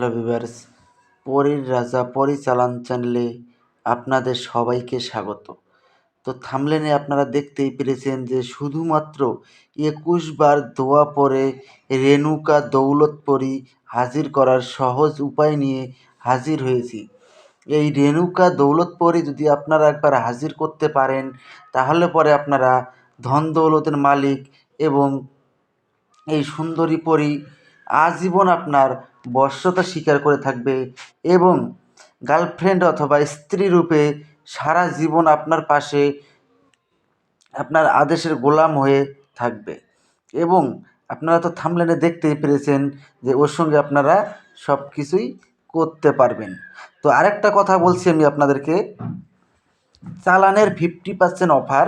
Hello viewers, পরীর রাজা পরিচালন চ্যানেলে আপনাদের সবাইকে স্বাগত। তো থাম্বনেলে আপনারা দেখতেই পেরেছেন যে শুধুমাত্র ২১ বার দোয়া পড়ে রেণুকা দৌলতপরি হাজির করার সহজ উপায় নিয়ে হাজির হয়েছি। এই রেণুকা দৌলতপরি যদি আপনারা একবার হাজির করতে পারেন, তাহলে পরে আপনারা ধন দৌলতের মালিক এবং এই সুন্দরী পরী আজীবন আপনার বশ্যতা স্বীকার করে থাকবে এবং গার্লফ্রেন্ড অথবা স্ত্রী রূপে সারা জীবন আপনার পাশে আপনার আদেশের গোলাম হয়ে থাকবে। এবং আপনারা তো থাম্বনেলে দেখতেই পেরেছেন যে ওর সঙ্গে আপনারা সব কিছুই করতে পারবেন। তো আরেকটা কথা বলছি আমি আপনাদেরকে, চালানের 50% অফার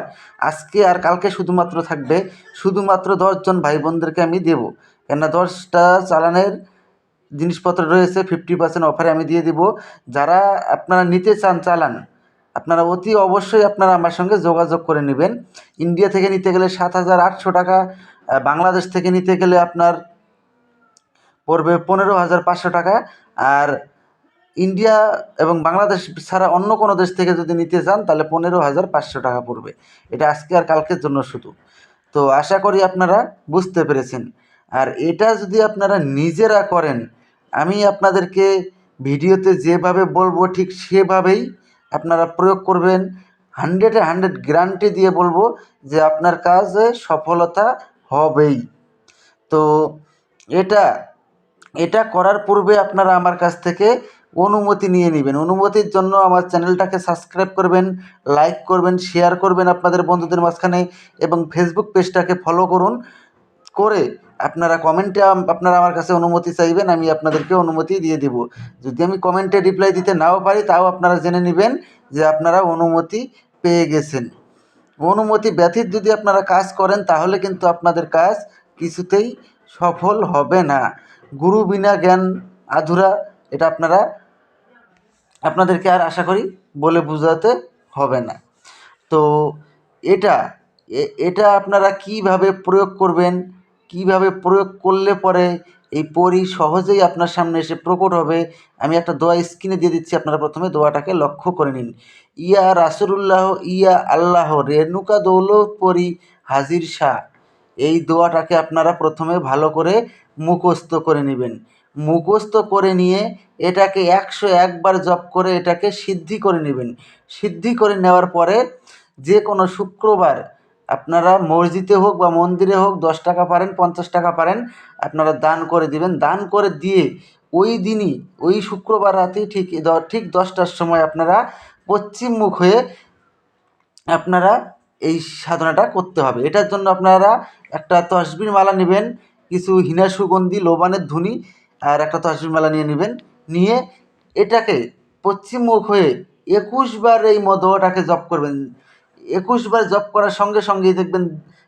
আজকে আর কালকে শুধুমাত্র থাকবে। শুধুমাত্র 10 জন ভাই বোনদেরকে আমি দেবো, কেননা 10টা চালানের জিনিসপত্র রয়েছে 50% অফারে আমি দিয়ে দিব। যারা আপনারা নিতে চান চালান, আপনারা অতি অবশ্যই আপনারা আমার সঙ্গে যোগাযোগ করে নেবেন। ইন্ডিয়া থেকে নিতে গেলে 7,800 টাকা, বাংলাদেশ থেকে নিতে গেলে আপনার পড়বে 15,500 টাকা। আর ইন্ডিয়া এবং বাংলাদেশ ছাড়া অন্য কোনো দেশ থেকে যদি নিতে চান তাহলে 15,500 টাকা পড়বে। এটা আজকে আর কালকের জন্য শুধু। তো আশা করি আপনারা বুঝতে পেরেছেন। আর এটা যদি আপনারা নিজেরা করেন, আমি আপনাদেরকে ভিডিওতে যেভাবে বলবো ঠিক সেভাবেই আপনারা প্রয়োগ করবেন। 100-এ 100 গ্যারান্টি দিয়ে বলবো যে আপনার কাজে সফলতা হবেই। তো এটা করার পূর্বে আপনারা আমার কাছ থেকে অনুমতি নিয়ে নেবেন। অনুমতির জন্য আমার চ্যানেলটাকে সাবস্ক্রাইব করবেন, লাইক করবেন, শেয়ার করবেন আপনাদের বন্ধুদের মাঝখানে এবং ফেসবুক পেজটাকে ফলো করুন। করে আপনারা কমেন্টে আপনারা আমার কাছে অনুমতি চাইবেন, আমি আপনাদেরকে অনুমতি দিয়ে দিব। যদি আমি কমেন্টে রিপ্লাই দিতে নাও পারি, তাও আপনারা জেনে নেবেন যে আপনারা অনুমতি পেয়ে গেছেন। অনুমতি ব্যতীত যদি আপনারা কাজ করেন তাহলে কিন্তু আপনাদের কাজ কিছুতেই সফল হবে না। গুরু বিনা জ্ঞান আধুরা, এটা আপনাদেরকে আর আশা করি বলে বোঝাতে হবে না। তো এটা আপনারা কিভাবে প্রয়োগ করবেন, কিভাবে প্রয়োগ করলে পরে এই পরী সহজেই আপনার সামনে এসে প্রকট হবে, আমি একটা দোয়া স্ক্রিনে দিয়ে দিচ্ছি। আপনারা প্রথমে দোয়াটাকে লক্ষ্য করে নিন। ইয়া রাসূলুল্লাহ ইয়া আল্লাহ রেণুকা দৌলতপরি হাজির শাহ। এই দোয়াটাকে আপনারা প্রথমে ভালো করে মুখস্থ করে নেবেন। মুখস্থ করে নিয়ে এটাকে 101 বার জপ করে এটাকে সিদ্ধি করে নেবেন। সিদ্ধি করে নেওয়ার পরে যে কোনো শুক্রবার আপনারা মসজিদে হোক বা মন্দিরে হোক 10 টাকা পারেন 50 টাকা পারেন আপনারা দান করে দিবেন। দান করে দিয়ে ওই দিনই ওই শুক্রবার রাতেই ঠিক 10টার সময় আপনারা পশ্চিম মুখ হয়ে আপনারা এই সাধনাটা করতে হবে। এটার জন্য আপনারা একটা তসবির মালা নেবেন, কিছু হিনা সুগন্ধি লোবানের ধুনি আর একটা তসবির মালা নিয়ে নেবেন। নিয়ে এটাকে পশ্চিম মুখ হয়ে 21 বার এই দোয়াটাকে জপ করবেন। 21 বার জপ করার সঙ্গে সঙ্গেই দেখবেন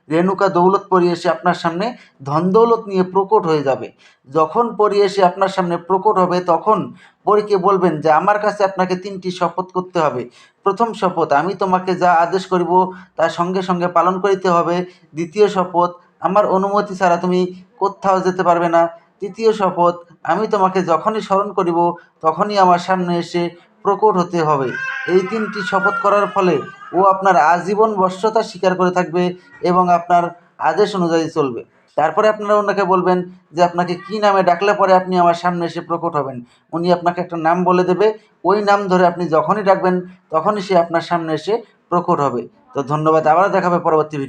রেণুকা দৌলতপরি এসে আপনার সামনে ধন দৌলত নিয়ে প্রকট হয়ে যাবে। যখন পরী এসে আপনার সামনে প্রকট হবে তখন পরীকে বলবেন যে আমার কাছে আপনাকে 3টি শপথ করতে হবে। প্রথম শপথ, আমি তোমাকে যা আদেশ করিব তা সঙ্গে সঙ্গে পালন করিতে হবে। দ্বিতীয় শপথ, আমার অনুমতি ছাড়া তুমি কোত্থাও যেতে পারবে না। তৃতীয় শপথ, আমি তোমাকে যখনই স্মরণ করিব তখনই আমার সামনে এসে প্রকট হতে হবে। এই 3টি শপথ করার ফলে ও আপনার আজীবন বশ্যতা স্বীকার করে থাকবে এবং আপনার আদেশ অনুযায়ী চলবে। তারপরে আপনারা ওনাকে বলবেন যে আপনাকে কী নামে ডাকলে পরে আপনি আমার সামনে এসে প্রকট হবেন। উনি আপনাকে একটা নাম বলে দেবে, ওই নাম ধরে আপনি যখনই ডাকবেন তখনই সে আপনার সামনে এসে প্রকট হবে। তো ধন্যবাদ, আবারও দেখা হবে পরবর্তী ভিডিও।